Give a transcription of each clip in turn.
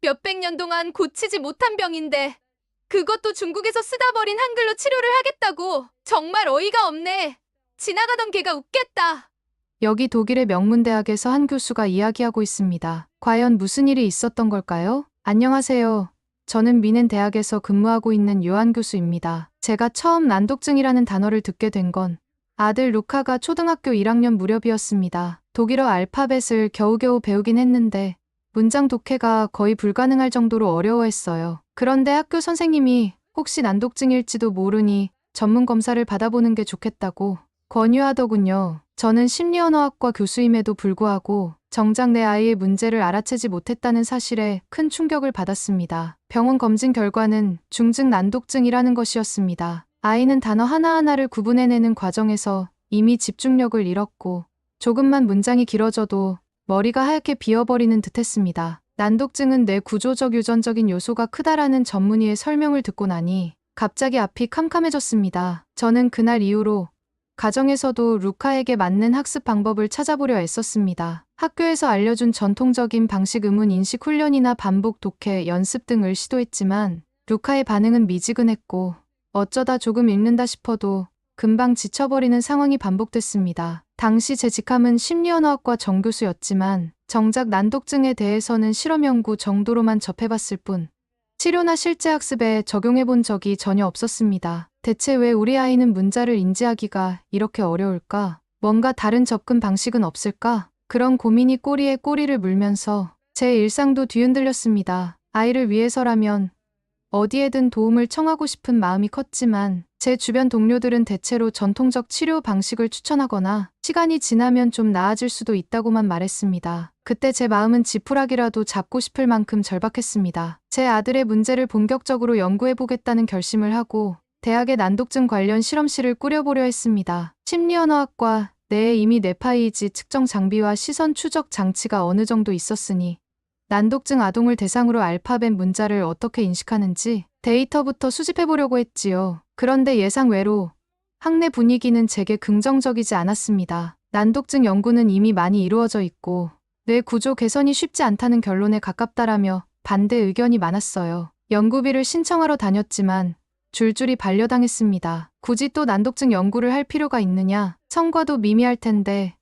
몇백 년 동안 고치지 못한 병인데 그것도 중국에서 쓰다 버린 한글로 치료를 하겠다고. 정말 어이가 없네. 지나가던 걔가 웃겠다. 여기 독일의 명문대학에서 한 교수가 이야기하고 있습니다. 과연 무슨 일이 있었던 걸까요? 안녕하세요. 저는 미넨 대학에서 근무하고 있는 요한 교수입니다. 제가 처음 난독증이라는 단어를 듣게 된 건 아들 루카가 초등학교 1학년 무렵이었습니다. 독일어 알파벳을 겨우겨우 배우긴 했는데 문장 독해가 거의 불가능할 정도로 어려워했어요. 그런데 학교 선생님이 혹시 난독증일지도 모르니 전문 검사를 받아보는 게 좋겠다고 권유하더군요. 저는 심리언어학과 교수임에도 불구하고 정작 내 아이의 문제를 알아채지 못했다는 사실에 큰 충격을 받았습니다. 병원 검진 결과는 중증 난독증이라는 것이었습니다. 아이는 단어 하나하나를 구분해내는 과정에서 이미 집중력을 잃었고 조금만 문장이 길어져도 머리가 하얗게 비어버리는 듯했습니다. 난독증은 뇌 구조적 유전적인 요소가 크다라는 전문의의 설명을 듣고 나니 갑자기 앞이 캄캄해졌습니다. 저는 그날 이후로 가정에서도 루카에게 맞는 학습 방법을 찾아보려 애썼습니다. 학교에서 알려준 전통적인 방식 의문 인식 훈련이나 반복 독해 연습 등을 시도했지만 루카의 반응은 미지근했고 어쩌다 조금 읽는다 싶어도 금방 지쳐버리는 상황이 반복됐습니다. 당시 제 직함은 심리언어학과 정교수였지만 정작 난독증에 대해서는 실험 연구 정도로만 접해봤을 뿐 치료나 실제 학습에 적용해본 적이 전혀 없었습니다. 대체 왜 우리 아이는 문자를 인지하기가 이렇게 어려울까? 뭔가 다른 접근 방식은 없을까? 그런 고민이 꼬리에 꼬리를 물면서 제 일상도 뒤흔들렸습니다. 아이를 위해서라면 어디에든 도움을 청하고 싶은 마음이 컸지만 제 주변 동료들은 대체로 전통적 치료 방식을 추천하거나 시간이 지나면 좀 나아질 수도 있다고만 말했습니다. 그때 제 마음은 지푸라기라도 잡고 싶을 만큼 절박했습니다. 제 아들의 문제를 본격적으로 연구해보겠다는 결심을 하고 대학의 난독증 관련 실험실을 꾸려보려 했습니다. 심리언어학과 내에 이미 뇌파이지 측정 장비와 시선 추적 장치가 어느 정도 있었으니 난독증 아동을 대상으로 알파벳 문자를 어떻게 인식하는지 데이터부터 수집해보려고 했지요. 그런데 예상외로 학내 분위기는 제게 긍정적이지 않았습니다. 난독증 연구는 이미 많이 이루어져 있고 뇌 구조 개선이 쉽지 않다는 결론에 가깝다라며 반대 의견이 많았어요. 연구비를 신청하러 다녔지만 줄줄이 반려당했습니다. 굳이 또 난독증 연구를 할 필요가 있느냐? 성과도 미미할 텐데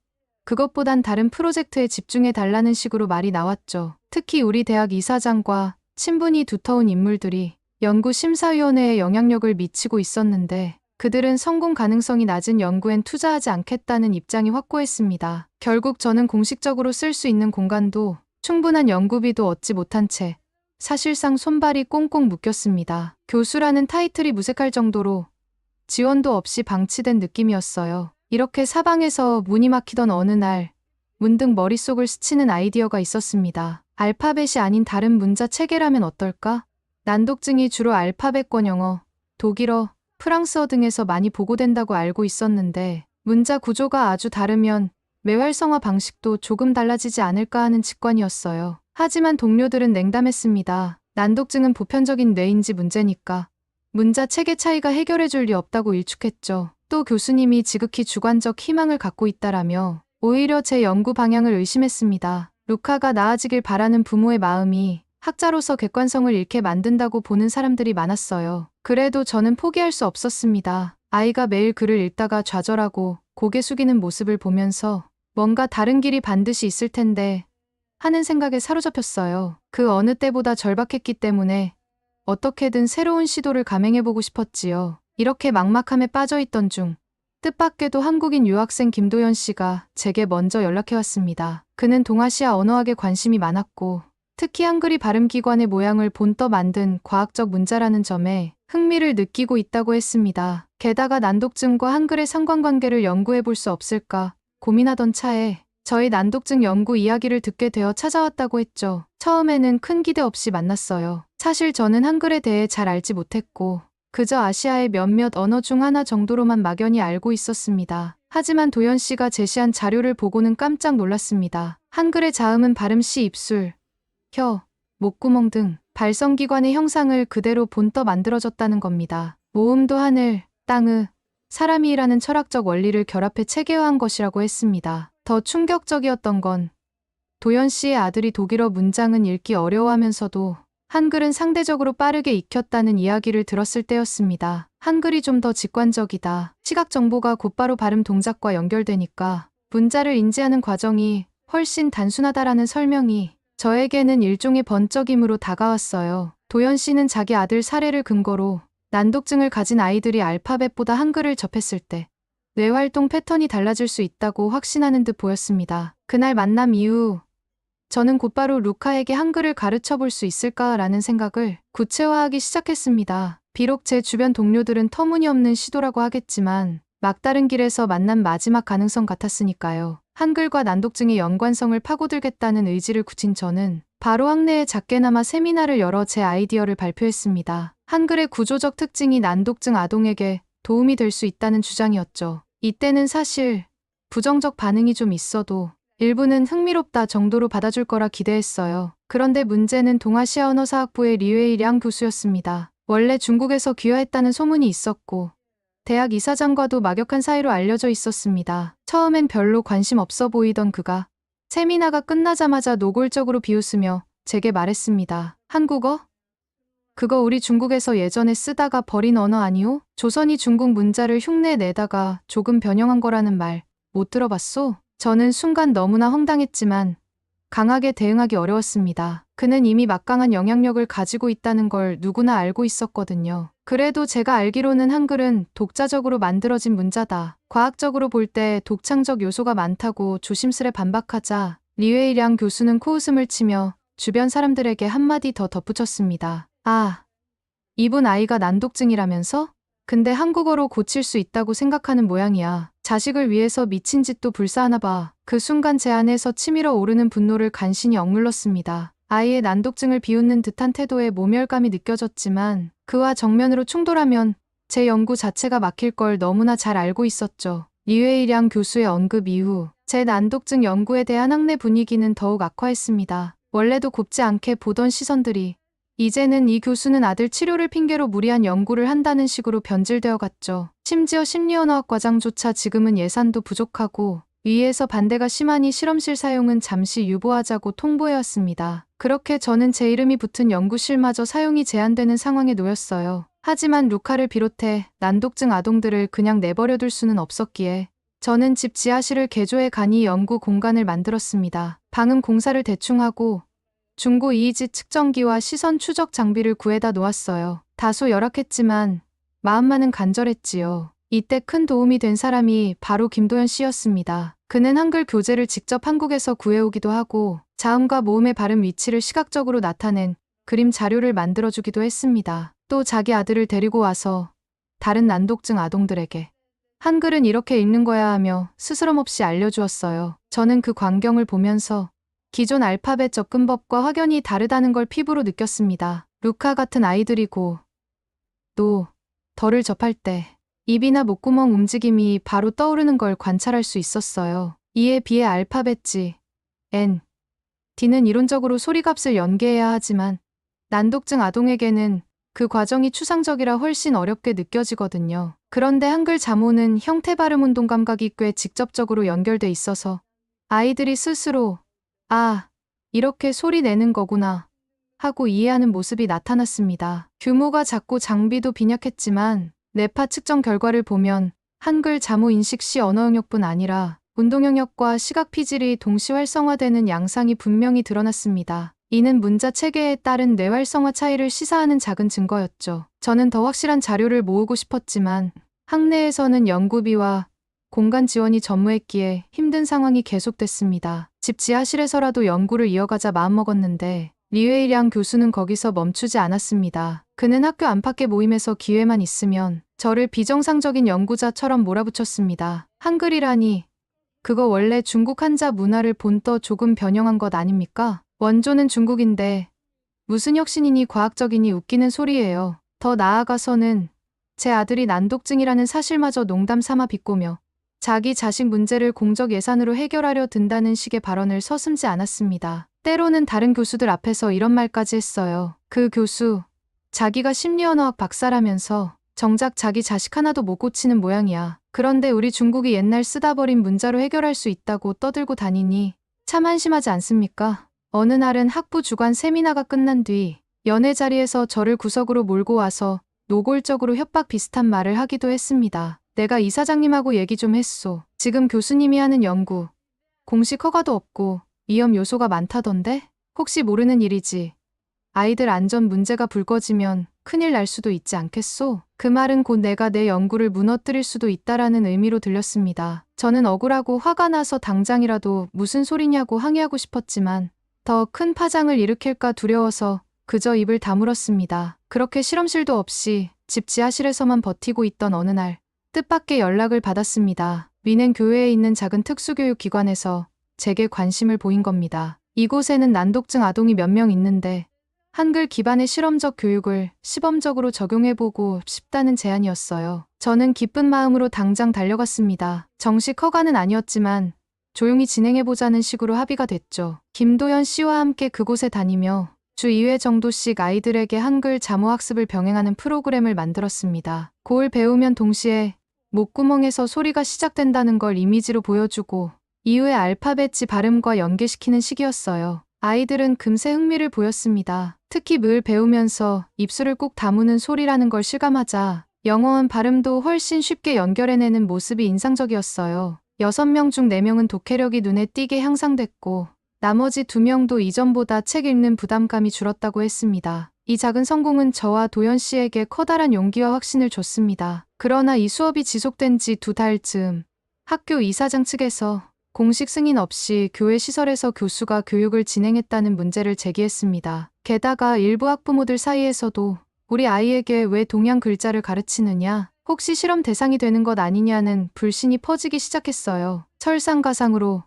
그것보단 다른 프로젝트에 집중해 달라는 식으로 말이 나왔죠. 특히 우리 대학 이사장과 친분이 두터운 인물들이 연구심사위원회에 영향력을 미치고 있었는데 그들은 성공 가능성이 낮은 연구엔 투자하지 않겠다는 입장이 확고했습니다. 결국 저는 공식적으로 쓸 수 있는 공간도 충분한 연구비도 얻지 못한 채 사실상 손발이 꽁꽁 묶였습니다. 교수라는 타이틀이 무색할 정도로 지원도 없이 방치된 느낌이었어요. 이렇게 사방에서 문이 막히던 어느 날 문득 머릿속을 스치는 아이디어가 있었습니다. 알파벳이 아닌 다른 문자 체계라면 어떨까? 난독증이 주로 알파벳권 영어, 독일어, 프랑스어 등에서 많이 보고된다고 알고 있었는데 문자 구조가 아주 다르면 매활성화 방식도 조금 달라지지 않을까 하는 직관이었어요. 하지만 동료들은 냉담했습니다. 난독증은 보편적인 뇌인지 문제니까 문자 체계 차이가 해결해줄 리 없다고 일축했죠. 또 교수님이 지극히 주관적 희망을 갖고 있다라며 오히려 제 연구 방향을 의심했습니다. 루카가 나아지길 바라는 부모의 마음이 학자로서 객관성을 잃게 만든다고 보는 사람들이 많았어요. 그래도 저는 포기할 수 없었습니다. 아이가 매일 글을 읽다가 좌절하고 고개 숙이는 모습을 보면서 뭔가 다른 길이 반드시 있을 텐데 하는 생각에 사로잡혔어요. 그 어느 때보다 절박했기 때문에 어떻게든 새로운 시도를 감행해보고 싶었지요. 이렇게 막막함에 빠져있던 중 뜻밖에도 한국인 유학생 김도연 씨가 제게 먼저 연락해왔습니다. 그는 동아시아 언어학에 관심이 많았고 특히 한글이 발음기관의 모양을 본떠 만든 과학적 문자라는 점에 흥미를 느끼고 있다고 했습니다. 게다가 난독증과 한글의 상관관계를 연구해볼 수 없을까 고민하던 차에 저희 난독증 연구 이야기를 듣게 되어 찾아왔다고 했죠. 처음에는 큰 기대 없이 만났어요. 사실 저는 한글에 대해 잘 알지 못했고 그저 아시아의 몇몇 언어 중 하나 정도로만 막연히 알고 있었습니다. 하지만 도연 씨가 제시한 자료를 보고는 깜짝 놀랐습니다. 한글의 자음은 발음 시 입술, 혀, 목구멍 등 발성기관의 형상을 그대로 본떠 만들어졌다는 겁니다. 모음도 하늘, 땅의, 사람이라는 철학적 원리를 결합해 체계화한 것이라고 했습니다. 더 충격적이었던 건 도연 씨의 아들이 독일어 문장은 읽기 어려워하면서도 한글은 상대적으로 빠르게 익혔다는 이야기를 들었을 때였습니다. 한글이 좀 더 직관적이다. 시각 정보가 곧바로 발음 동작과 연결되니까 문자를 인지하는 과정이 훨씬 단순하다라는 설명이 저에게는 일종의 번쩍임으로 다가왔어요. 도연 씨는 자기 아들 사례를 근거로 난독증을 가진 아이들이 알파벳보다 한글을 접했을 때 뇌활동 패턴이 달라질 수 있다고 확신하는 듯 보였습니다. 그날 만남 이후 저는 곧바로 루카에게 한글을 가르쳐 볼 수 있을까라는 생각을 구체화하기 시작했습니다. 비록 제 주변 동료들은 터무니없는 시도라고 하겠지만 막다른 길에서 만난 마지막 가능성 같았으니까요. 한글과 난독증의 연관성을 파고들겠다는 의지를 굳힌 저는 바로 학내에 작게나마 세미나를 열어 제 아이디어를 발표했습니다. 한글의 구조적 특징이 난독증 아동에게 도움이 될 수 있다는 주장이었죠. 이때는 사실 부정적 반응이 좀 있어도 일부는 흥미롭다 정도로 받아줄 거라 기대했어요. 그런데 문제는 동아시아 언어사학부의 리웨이량 교수였습니다. 원래 중국에서 귀화했다는 소문이 있었고 대학 이사장과도 막역한 사이로 알려져 있었습니다. 처음엔 별로 관심 없어 보이던 그가 세미나가 끝나자마자 노골적으로 비웃으며 제게 말했습니다. 한국어? 그거 우리 중국에서 예전에 쓰다가 버린 언어 아니오? 조선이 중국 문자를 흉내 내다가 조금 변형한 거라는 말 못 들어봤소? 저는 순간 너무나 황당했지만 강하게 대응하기 어려웠습니다. 그는 이미 막강한 영향력을 가지고 있다는 걸 누구나 알고 있었거든요. 그래도 제가 알기로는 한글은 독자적으로 만들어진 문자다. 과학적으로 볼 때 독창적 요소가 많다고 조심스레 반박하자 리웨이량 교수는 코웃음을 치며 주변 사람들에게 한마디 더 덧붙였습니다. 아, 이분 아이가 난독증이라면서? 근데 한국어로 고칠 수 있다고 생각하는 모양이야. 자식을 위해서 미친 짓도 불사하나 봐. 그 순간 제 안에서 치밀어 오르는 분노를 간신히 억눌렀습니다. 아이의 난독증을 비웃는 듯한 태도에 모멸감이 느껴졌지만 그와 정면으로 충돌하면 제 연구 자체가 막힐 걸 너무나 잘 알고 있었죠. 리웨이량 교수의 언급 이후 제 난독증 연구에 대한 학내 분위기는 더욱 악화했습니다. 원래도 곱지 않게 보던 시선들이 이제는 이 교수는 아들 치료를 핑계로 무리한 연구를 한다는 식으로 변질되어 갔죠. 심지어 심리언어학 과장조차 지금은 예산도 부족하고 위에서 반대가 심하니 실험실 사용은 잠시 유보하자고 통보해왔습니다. 그렇게 저는 제 이름이 붙은 연구실마저 사용이 제한되는 상황에 놓였어요. 하지만 루카를 비롯해 난독증 아동들을 그냥 내버려둘 수는 없었기에 저는 집 지하실을 개조해 간이 연구 공간을 만들었습니다. 방음 공사를 대충 하고 중고 이이지 측정기와 시선 추적 장비를 구해다 놓았어요. 다소 열악했지만 마음만은 간절했지요. 이때 큰 도움이 된 사람이 바로 김도연 씨였습니다. 그는 한글 교재를 직접 한국에서 구해오기도 하고 자음과 모음의 발음 위치를 시각적으로 나타낸 그림 자료를 만들어주기도 했습니다. 또 자기 아들을 데리고 와서 다른 난독증 아동들에게 한글은 이렇게 읽는 거야 하며 스스럼없이 알려주었어요. 저는 그 광경을 보면서 기존 알파벳 접근법과 확연히 다르다는 걸 피부로 느꼈습니다. 루카 같은 아이들이고 또 덜을 접할 때 입이나 목구멍 움직임이 바로 떠오르는 걸 관찰할 수 있었어요. 이에 비해 알파벳 G, N, D는 이론적으로 소리값을 연계해야 하지만 난독증 아동에게는 그 과정이 추상적이라 훨씬 어렵게 느껴지거든요. 그런데 한글 자모는 형태 발음 운동 감각이 꽤 직접적으로 연결돼 있어서 아이들이 스스로 아, 이렇게 소리 내는 거구나 하고 이해하는 모습이 나타났습니다. 규모가 작고 장비도 빈약했지만 뇌파 측정 결과를 보면 한글 자모 인식 시 언어 영역뿐 아니라 운동 영역과 시각 피질이 동시 활성화되는 양상이 분명히 드러났습니다. 이는 문자 체계에 따른 뇌 활성화 차이를 시사하는 작은 증거였죠. 저는 더 확실한 자료를 모으고 싶었지만 학내에서는 연구비와 공간 지원이 전무했기에 힘든 상황이 계속됐습니다. 집 지하실에서라도 연구를 이어가자 마음먹었는데 리웨이량 교수는 거기서 멈추지 않았습니다. 그는 학교 안팎의 모임에서 기회만 있으면 저를 비정상적인 연구자처럼 몰아붙였습니다. 한글이라니 그거 원래 중국 한자 문화를 본떠 조금 변형한 것 아닙니까? 원조는 중국인데 무슨 혁신이니 과학적이니 웃기는 소리예요. 더 나아가서는 제 아들이 난독증이라는 사실마저 농담 삼아 비꼬며 자기 자식 문제를 공적 예산으로 해결하려 든다는 식의 발언을 서슴지 않았습니다. 때로는 다른 교수들 앞에서 이런 말까지 했어요. 그 교수, 자기가 심리언어학 박사라면서 정작 자기 자식 하나도 못 고치는 모양이야. 그런데 우리 중국이 옛날 쓰다 버린 문자로 해결할 수 있다고 떠들고 다니니 참 한심하지 않습니까? 어느 날은 학부 주관 세미나가 끝난 뒤 연애 자리에서 저를 구석으로 몰고 와서 노골적으로 협박 비슷한 말을 하기도 했습니다. 내가 이사장님하고 얘기 좀 했소. 지금 교수님이 하는 연구 공식 허가도 없고 위험 요소가 많다던데? 혹시 모르는 일이지. 아이들 안전 문제가 불거지면 큰일 날 수도 있지 않겠소? 그 말은 곧 내가 내 연구를 무너뜨릴 수도 있다라는 의미로 들렸습니다. 저는 억울하고 화가 나서 당장이라도 무슨 소리냐고 항의하고 싶었지만 더 큰 파장을 일으킬까 두려워서 그저 입을 다물었습니다. 그렇게 실험실도 없이 집 지하실에서만 버티고 있던 어느 날 뜻밖의 연락을 받았습니다. 미넨 교회에 있는 작은 특수교육기관에서 제게 관심을 보인 겁니다. 이곳에는 난독증 아동이 몇 명 있는데 한글 기반의 실험적 교육을 시범적으로 적용해보고 싶다는 제안이었어요. 저는 기쁜 마음으로 당장 달려갔습니다. 정식 허가는 아니었지만 조용히 진행해보자는 식으로 합의가 됐죠. 김도연 씨와 함께 그곳에 다니며 주 2회 정도씩 아이들에게 한글 자모 학습을 병행하는 프로그램을 만들었습니다. 고을 배우면 동시에 목구멍에서 소리가 시작된다는 걸 이미지로 보여주고 이후에 알파벳지 발음과 연계시키는 시기였어요. 아이들은 금세 흥미를 보였습니다. 특히 물 배우면서 입술을 꾹 다무는 소리라는 걸 실감하자 영어음 발음도 훨씬 쉽게 연결해내는 모습이 인상적이었어요. 6명 중 4명은 독해력이 눈에 띄게 향상됐고 나머지 2명도 이전보다 책 읽는 부담감이 줄었다고 했습니다. 이 작은 성공은 저와 도연 씨에게 커다란 용기와 확신을 줬습니다. 그러나 이 수업이 지속된 지 2달 즈음 학교 이사장 측에서 공식 승인 없이 교회 시설에서 교수가 교육을 진행했다는 문제를 제기했습니다. 게다가 일부 학부모들 사이에서도 우리 아이에게 왜 동양 글자를 가르치느냐, 혹시 실험 대상이 되는 것 아니냐는 불신이 퍼지기 시작했어요. 설상가상으로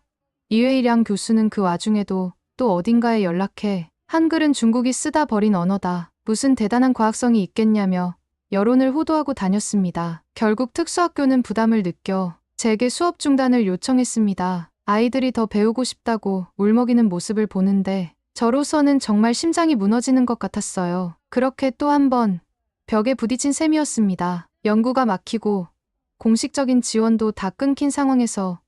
이회일양 교수는 그 와중에도 또 어딘가에 연락해 한글은 중국이 쓰다 버린 언어다. 무슨 대단한 과학성이 있겠냐며 여론을 호도하고 다녔습니다. 결국 특수학교는 부담을 느껴 제게 수업 중단을 요청했습니다. 아이들이 더 배우고 싶다고 울먹이는 모습을 보는데 저로서는 정말 심장이 무너지는 것 같았어요. 그렇게 또 한 번 벽에 부딪힌 셈이었습니다. 연구가 막히고 공식적인 지원도 다 끊긴 상황에서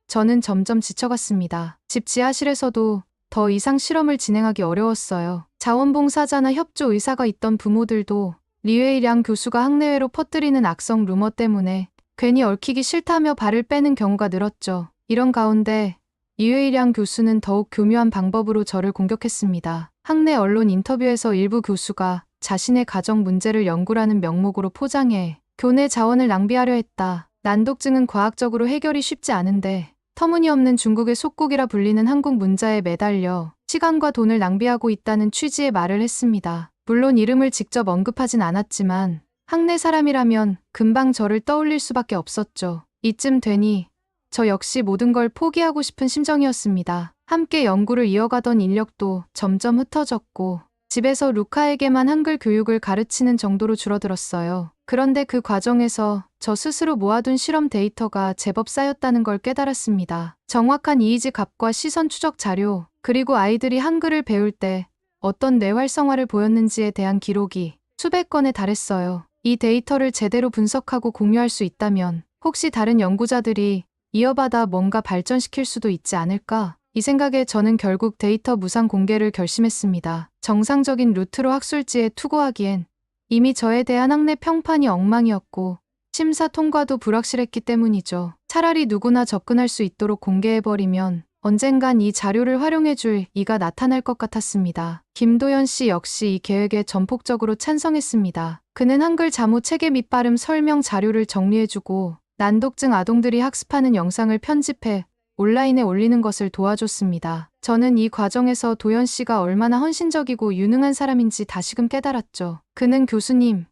저는 점점 지쳐갔습니다. 집 지하실에서도 더 이상 실험을 진행하기 어려웠어요. 자원봉사자나 협조 의사가 있던 부모들도 리웨이량 교수가 학내외로 퍼뜨리는 악성 루머 때문에 괜히 얽히기 싫다며 발을 빼는 경우가 늘었죠. 이런 가운데 리웨이량 교수는 더욱 교묘한 방법으로 저를 공격했습니다. 학내 언론 인터뷰에서 일부 교수가 자신의 가정 문제를 연구라는 명목으로 포장해 교내 자원을 낭비하려 했다. 난독증은 과학적으로 해결이 쉽지 않은데 터무니없는 중국의 속국이라 불리는 한국 문자에 매달려 시간과 돈을 낭비하고 있다는 취지의 말을 했습니다. 물론 이름을 직접 언급하진 않았지만 학내 사람이라면 금방 저를 떠올릴 수밖에 없었죠. 이쯤 되니 저 역시 모든 걸 포기하고 싶은 심정이었습니다. 함께 연구를 이어가던 인력도 점점 흩어졌고 집에서 루카에게만 한글 교육을 가르치는 정도로 줄어들었어요. 그런데 그 과정에서 저 스스로 모아둔 실험 데이터가 제법 쌓였다는 걸 깨달았습니다. 정확한 이미지 값과 시선 추적 자료, 그리고 아이들이 한글을 배울 때 어떤 뇌 활성화를 보였는지에 대한 기록이 수백 건에 달했어요. 이 데이터를 제대로 분석하고 공유할 수 있다면 혹시 다른 연구자들이 이어받아 뭔가 발전시킬 수도 있지 않을까? 이 생각에 저는 결국 데이터 무상 공개를 결심했습니다. 정상적인 루트로 학술지에 투고하기엔 이미 저에 대한 학내 평판이 엉망이었고 심사 통과도 불확실했기 때문이죠. 차라리 누구나 접근할 수 있도록 공개해버리면 언젠간 이 자료를 활용해줄 이가 나타날 것 같았습니다. 김도연 씨 역시 이 계획에 전폭적으로 찬성했습니다. 그는 한글 자모 체계 및 발음 설명 자료를 정리해주고 난독증 아동들이 학습하는 영상을 편집해 온라인에 올리는 것을 도와줬습니다. 저는 이 과정에서 도연 씨가 얼마나 헌신적이고 유능한 사람인지 다시금 깨달았죠. 그는 교수님,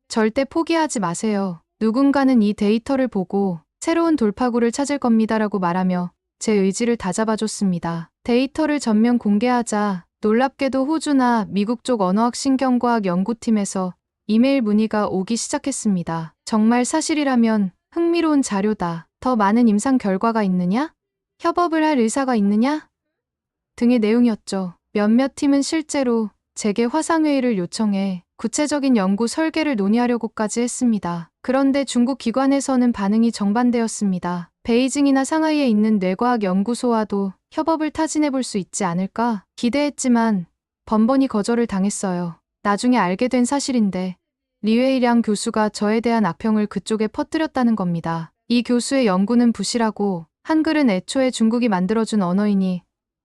절대 포기하지 마세요. 누군가는 이 데이터를 보고 새로운 돌파구를 찾을 겁니다라고 말하며 제 의지를 다잡아줬습니다. 데이터를 전면 공개하자 놀랍게도 호주나 미국 쪽 언어학 신경과학 연구팀에서 이메일 문의가 오기 시작했습니다. 정말 사실이라면 흥미로운 자료다. 더 많은 임상 결과가 있느냐? 협업을 할 의사가 있느냐? 등의 내용이었죠. 몇몇 팀은 실제로 제게 화상회의를 요청해 구체적인 연구 설계를 논의하려고까지 했습니다. 그런데 중국 기관에서는 반응이 정반대였습니다. 베이징이나 상하이에 있는 뇌과학 연구소와도 협업을 타진해 볼 수 있지 않을까 기대했지만 번번이 거절을 당했어요. 나중에 알게 된 사실인데 리웨이량 교수가 저에 대한 악평을 그쪽에 퍼뜨렸다는 겁니다. 이 교수의 연구는 부실하고 한글은 애초에 중국이 만들어준 언어이니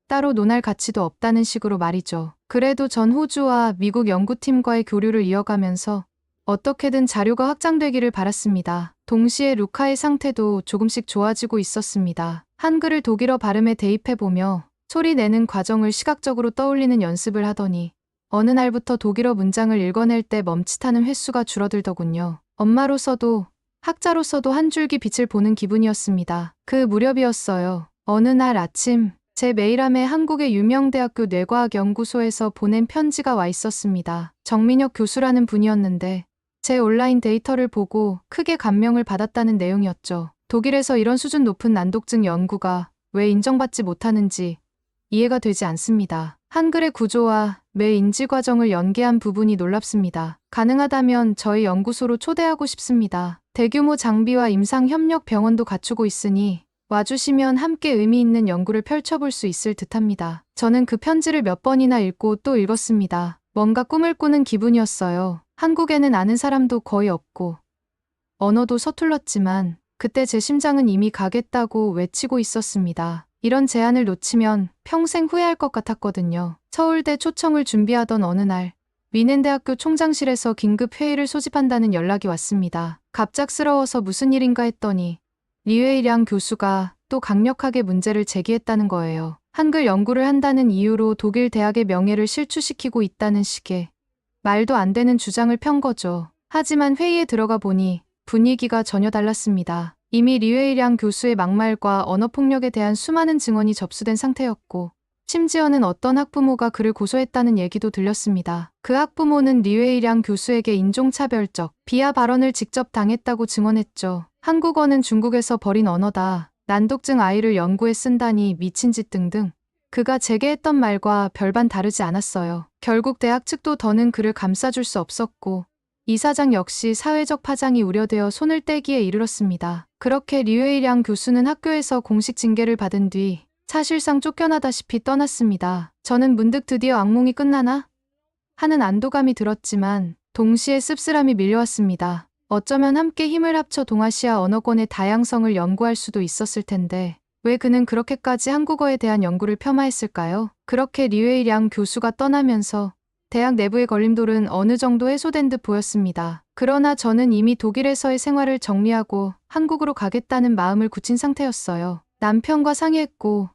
따로 논할 가치도 없다는 식으로 말이죠. 그래도 전 호주와 미국 연구팀과의 교류를 이어가면서 어떻게든 자료가 확장되기를 바랐습니다. 동시에 루카의 상태도 조금씩 좋아지고 있었습니다. 한글을 독일어 발음에 대입해보며 소리 내는 과정을 시각적으로 떠올리는 연습을 하더니 어느 날부터 독일어 문장을 읽어낼 때 멈칫하는 횟수가 줄어들더군요. 엄마로서도 학자로서도 한 줄기 빛을 보는 기분이었습니다. 그 무렵이었어요. 어느 날 아침 제 메일함에 한국의 유명 대학교 뇌과학연구소에서 보낸 편지가 와 있었습니다. 정민혁 교수라는 분이었는데 제 온라인 데이터를 보고 크게 감명을 받았다는 내용이었죠. 독일에서 이런 수준 높은 난독증 연구가 왜 인정받지 못하는지 이해가 되지 않습니다. 한글의 구조와 매 인지 과정을 연계한 부분이 놀랍습니다. 가능하다면 저희 연구소로 초대하고 싶습니다. 대규모 장비와 임상 협력 병원도 갖추고 있으니 와주시면 함께 의미 있는 연구를 펼쳐볼 수 있을 듯합니다. 저는 그 편지를 몇 번이나 읽고 또 읽었습니다. 뭔가 꿈을 꾸는 기분이었어요. 한국에는 아는 사람도 거의 없고 언어도 서툴렀지만 그때 제 심장은 이미 가겠다고 외치고 있었습니다. 이런 제안을 놓치면 평생 후회할 것 같았거든요. 서울대 초청을 준비하던 어느 날 위넨대학교 총장실에서 긴급 회의를 소집한다는 연락이 왔습니다. 갑작스러워서 무슨 일인가 했더니 리웨이량 교수가 또 강력하게 문제를 제기했다는 거예요. 한글 연구를 한다는 이유로 독일 대학의 명예를 실추시키고 있다는 식의 말도 안 되는 주장을 편 거죠. 하지만 회의에 들어가 보니 분위기가 전혀 달랐습니다. 이미 리웨이량 교수의 막말과 언어폭력에 대한 수많은 증언이 접수된 상태였고 심지어는 어떤 학부모가 그를 고소했다는 얘기도 들렸습니다. 그 학부모는 리웨이량 교수에게 인종차별적 비하 발언을 직접 당했다고 증언했죠. 한국어는 중국에서 버린 언어다. 난독증 아이를 연구에 쓴다니 미친 짓 등등. 그가 제게 했던 말과 별반 다르지 않았어요. 결국 대학 측도 더는 그를 감싸줄 수 없었고 이사장 역시 사회적 파장이 우려되어 손을 떼기에 이르렀습니다. 그렇게 리웨이량 교수는 학교에서 공식 징계를 받은 뒤 사실상 쫓겨나다시피 떠났습니다. 저는 문득 드디어 악몽이 끝나나? 하는 안도감이 들었지만 동시에 씁쓸함이 밀려왔습니다. 어쩌면 함께 힘을 합쳐 동아시아 언어권의 다양성을 연구할 수도 있었을 텐데 왜 그는 그렇게까지 한국어에 대한 연구를 폄하했을까요? 그렇게 리웨이량 교수가 떠나면서 대학 내부의 걸림돌은 어느 정도 해소된 듯 보였습니다. 그러나 저는 이미 독일에서의 생활을 정리하고 한국으로 가겠다는 마음을 굳힌 상태였어요. 남편과 상의했고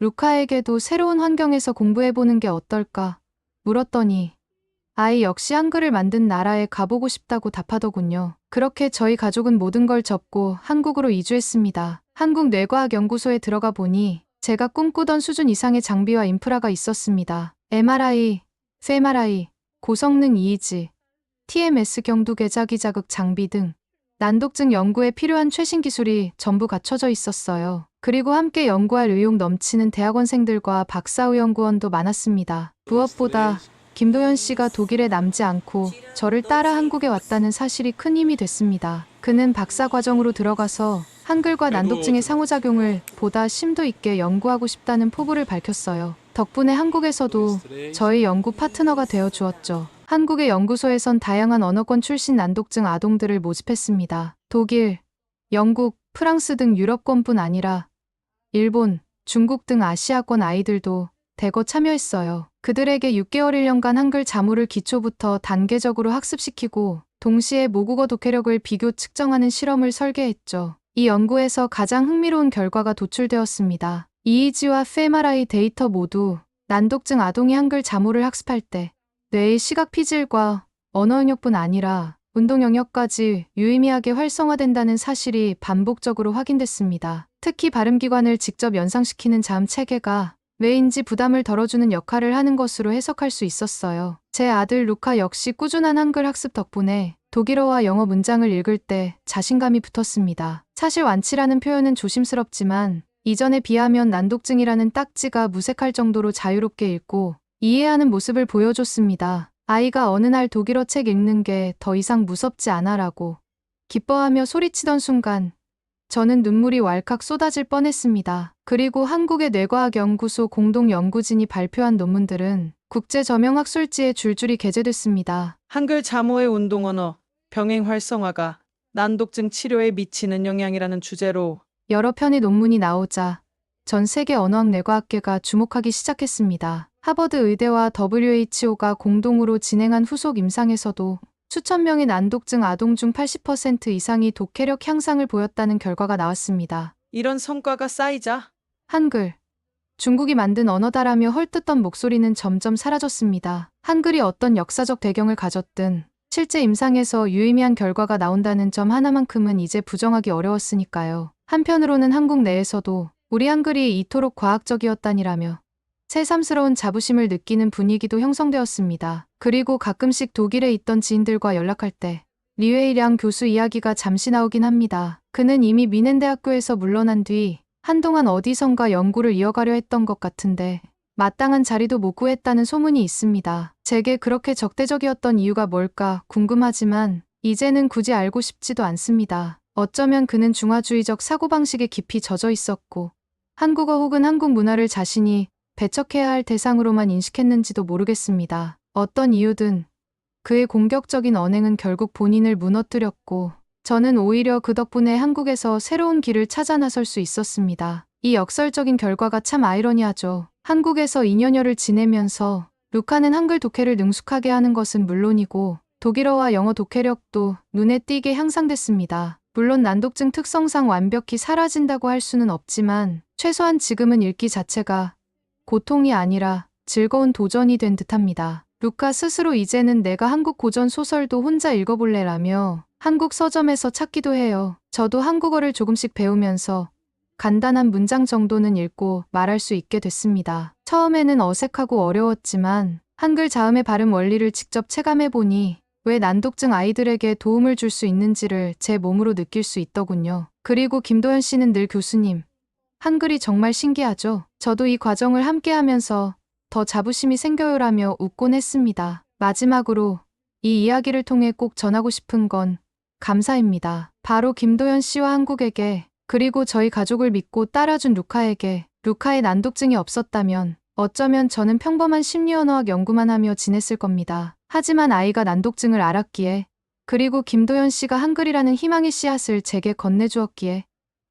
루카에게도 새로운 환경에서 공부해보는 게 어떨까 물었더니 아이 역시 한글을 만든 나라에 가보고 싶다고 답하더군요. 그렇게 저희 가족은 모든 걸 접고 한국으로 이주했습니다. 한국뇌과학연구소에 들어가 보니 제가 꿈꾸던 수준 이상의 장비와 인프라가 있었습니다. MRI, FMRI, 고성능 EEG, TMS 경두계 자기자극 장비 등 난독증 연구에 필요한 최신 기술이 전부 갖춰져 있었어요. 그리고 함께 연구할 의욕 넘치는 대학원생들과 박사후 연구원도 많았습니다. 무엇보다 김도현 씨가 독일에 남지 않고 저를 따라 한국에 왔다는 사실이 큰 힘이 됐습니다. 그는 박사 과정으로 들어가서 한글과 난독증의 상호작용을 보다 심도 있게 연구하고 싶다는 포부를 밝혔어요. 덕분에 한국에서도 저희 연구 파트너가 되어 주었죠. 한국의 연구소에선 다양한 언어권 출신 난독증 아동들을 모집했습니다. 독일, 영국, 프랑스 등 유럽권뿐 아니라 일본, 중국 등 아시아권 아이들도 대거 참여했어요. 그들에게 6개월 1년간 한글 자모를 기초부터 단계적으로 학습시키고 동시에 모국어 독해력을 비교 측정하는 실험을 설계했죠. 이 연구에서 가장 흥미로운 결과가 도출되었습니다. EEG와 FMRI 데이터 모두 난독증 아동이 한글 자모를 학습할 때 뇌의 시각 피질과 언어 영역뿐 아니라 운동 영역까지 유의미하게 활성화된다는 사실이 반복적으로 확인됐습니다. 특히 발음기관을 직접 연상시키는 자음 체계가 뇌인지 부담을 덜어주는 역할을 하는 것으로 해석할 수 있었어요. 제 아들 루카 역시 꾸준한 한글 학습 덕분에 독일어와 영어 문장을 읽을 때 자신감이 붙었습니다. 사실 완치라는 표현은 조심스럽지만 이전에 비하면 난독증이라는 딱지가 무색할 정도로 자유롭게 읽고 이해하는 모습을 보여줬습니다. 아이가 어느 날 독일어 책 읽는 게 더 이상 무섭지 않아라고 기뻐하며 소리치던 순간 저는 눈물이 왈칵 쏟아질 뻔했습니다. 그리고 한국의 뇌과학연구소 공동연구진이 발표한 논문들은 국제저명학술지에 줄줄이 게재됐습니다. 한글 자모의 운동 언어, 병행 활성화가 난독증 치료에 미치는 영향이라는 주제로 여러 편의 논문이 나오자 전 세계 언어학 뇌과학계가 주목하기 시작했습니다. 하버드 의대와 WHO가 공동으로 진행한 후속 임상에서도 수천 명의 난독증 아동 중 80% 이상이 독해력 향상을 보였다는 결과가 나왔습니다. 이런 성과가 쌓이자 한글. 중국이 만든 언어다라며 헐뜯던 목소리는 점점 사라졌습니다. 한글이 어떤 역사적 배경을 가졌든 실제 임상에서 유의미한 결과가 나온다는 점 하나만큼은 이제 부정하기 어려웠으니까요. 한편으로는 한국 내에서도 우리 한글이 이토록 과학적이었다니라며 새삼스러운 자부심을 느끼는 분위기도 형성되었습니다. 그리고 가끔씩 독일에 있던 지인들과 연락할 때 리웨이량 교수 이야기가 잠시 나오긴 합니다. 그는 이미 미넨대학교에서 물러난 뒤 한동안 어디선가 연구를 이어가려 했던 것 같은데 마땅한 자리도 못 구했다는 소문이 있습니다. 제게 그렇게 적대적이었던 이유가 뭘까 궁금하지만 이제는 굳이 알고 싶지도 않습니다. 어쩌면 그는 중화주의적 사고방식에 깊이 젖어 있었고 한국어 혹은 한국 문화를 자신이 배척해야 할 대상으로만 인식했는지도 모르겠습니다. 어떤 이유든 그의 공격적인 언행은 결국 본인을 무너뜨렸고 저는 오히려 그 덕분에 한국에서 새로운 길을 찾아 나설 수 있었습니다. 이 역설적인 결과가 참 아이러니하죠. 한국에서 2년여를 지내면서 루카는 한글 독해를 능숙하게 하는 것은 물론이고 독일어와 영어 독해력도 눈에 띄게 향상됐습니다. 물론 난독증 특성상 완벽히 사라진다고 할 수는 없지만 최소한 지금은 읽기 자체가 고통이 아니라 즐거운 도전이 된 듯합니다. 루카 스스로 이제는 내가 한국 고전 소설도 혼자 읽어볼래라며 한국 서점에서 찾기도 해요. 저도 한국어를 조금씩 배우면서 간단한 문장 정도는 읽고 말할 수 있게 됐습니다. 처음에는 어색하고 어려웠지만 한글 자음의 발음 원리를 직접 체감해보니 왜 난독증 아이들에게 도움을 줄 수 있는지를 제 몸으로 느낄 수 있더군요. 그리고 김도연 씨는 늘 교수님, 한글이 정말 신기하죠? 저도 이 과정을 함께하면서 더 자부심이 생겨요라며 웃곤 했습니다. 마지막으로 이 이야기를 통해 꼭 전하고 싶은 건 감사입니다. 바로 김도연 씨와 한국에게 그리고 저희 가족을 믿고 따라준 루카에게. 루카의 난독증이 없었다면 어쩌면 저는 평범한 심리언어학 연구만 하며 지냈을 겁니다. 하지만 아이가 난독증을 알았기에 그리고 김도연 씨가 한글이라는 희망의 씨앗을 제게 건네주었기에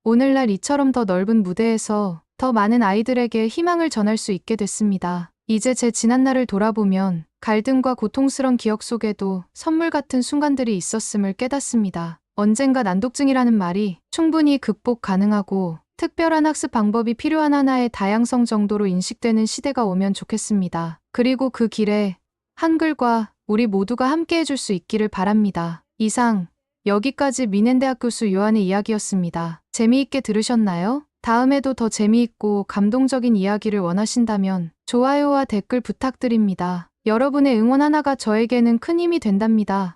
오늘날 이처럼 더 넓은 무대에서 더 많은 아이들에게 희망을 전할 수 있게 됐습니다. 이제 제 지난날을 돌아보면 갈등과 고통스런 기억 속에도 선물 같은 순간들이 있었음을 깨닫습니다. 언젠가 난독증이라는 말이 충분히 극복 가능하고 특별한 학습 방법이 필요한 하나의 다양성 정도로 인식되는 시대가 오면 좋겠습니다. 그리고 그 길에 한글과 우리 모두가 함께 해줄 수 있기를 바랍니다. 이상 여기까지 미넨대학 교수 요한의 이야기였습니다. 재미있게 들으셨나요? 다음에도 더 재미있고 감동적인 이야기를 원하신다면 좋아요와 댓글 부탁드립니다. 여러분의 응원 하나가 저에게는 큰 힘이 된답니다.